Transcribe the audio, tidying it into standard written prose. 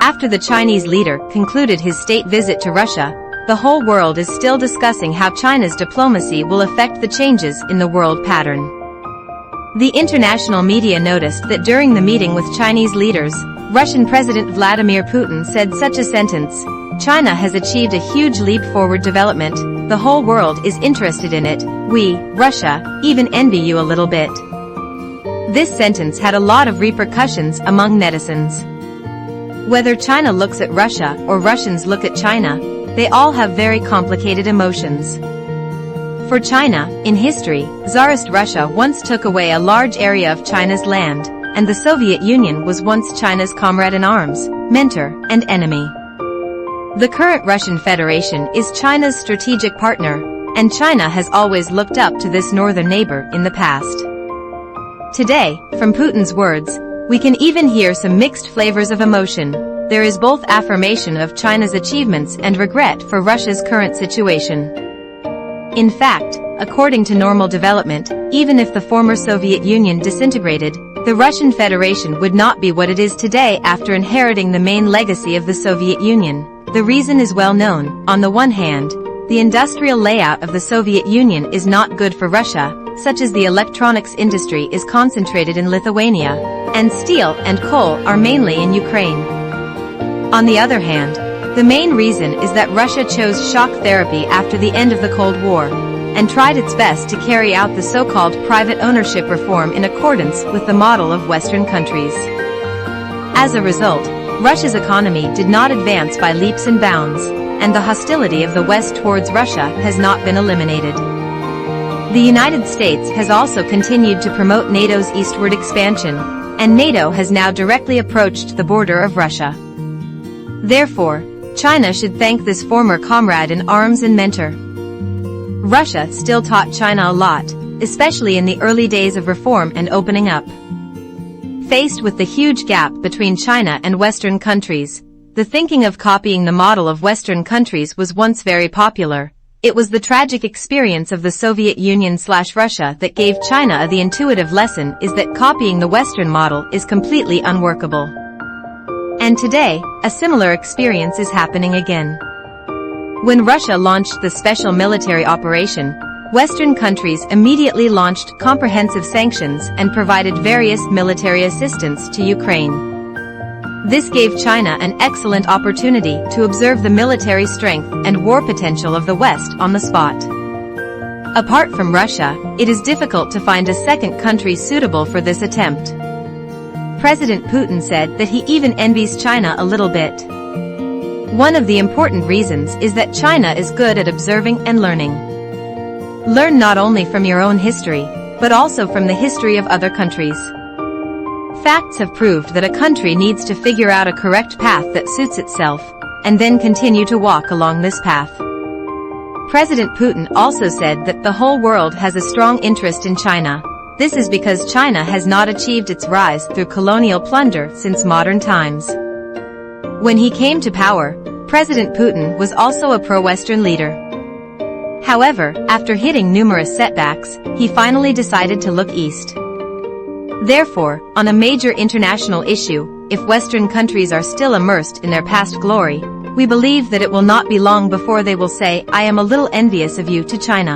After the Chinese leader concluded his state visit to Russia, the whole world is still discussing how China's diplomacy will affect the changes in the world pattern. The international media noticed that during the meeting with Chinese leaders, Russian President Vladimir Putin said such a sentence: "China has achieved a huge leap forward development, the whole world is interested in it, we, Russia, even envy you a little bit." This sentence had a lot of repercussions among netizens. Whether China looks at Russia or Russians look at China, they all have very complicated emotions. For China, in history, Tsarist Russia once took away a large area of China's land, and the Soviet Union was once China's comrade-in-arms, mentor, and enemy. The current Russian Federation is China's strategic partner, and China has always looked up to this northern neighbor in the past. Today, from Putin's words, we can even hear some mixed flavors of emotion. There is both affirmation of China's achievements and regret for Russia's current situation. In fact, according to normal development, even if the former Soviet Union disintegrated, the Russian Federation would not be what it is today after inheriting the main legacy of the Soviet Union. The reason is well known. On the one hand, the industrial layout of the Soviet Union is not good for Russia, such as the electronics industry is concentrated in Lithuania, and steel and coal are mainly in Ukraine. On the other hand, the main reason is that Russia chose shock therapy after the end of the Cold War, and tried its best to carry out the so-called private ownership reform in accordance with the model of Western countries. As a result, Russia's economy did not advance by leaps and bounds, and the hostility of the West towards Russia has not been eliminated. The United States has also continued to promote NATO's eastward expansion, and NATO has now directly approached the border of Russia. Therefore, China should thank this former comrade-in-arms and mentor. Russia still taught China a lot, especially in the early days of reform and opening up. Faced with the huge gap between China and Western countries, the thinking of copying the model of Western countries was once very popular. It was the tragic experience of the Soviet Union/Russia that gave China the intuitive lesson is that copying the Western model is completely unworkable. And today, a similar experience is happening again. When Russia launched the special military operation, Western countries immediately launched comprehensive sanctions and provided various military assistance to Ukraine. This gave China an excellent opportunity to observe the military strength and war potential of the West on the spot. Apart from Russia, it is difficult to find a second country suitable for this attempt. President Putin said that he even envies China a little bit. One of the important reasons is that China is good at observing and learning. Learn not only from your own history, but also from the history of other countries. Facts have proved that a country needs to figure out a correct path that suits itself, and then continue to walk along this path. President Putin also said that the whole world has a strong interest in China. This is because China has not achieved its rise through colonial plunder since modern times. When he came to power, President Putin was also a pro-Western leader. However, after hitting numerous setbacks, he finally decided to look east. Therefore, on a major international issue, if Western countries are still immersed in their past glory, we believe that it will not be long before they will say, "I am a little envious of you" to China.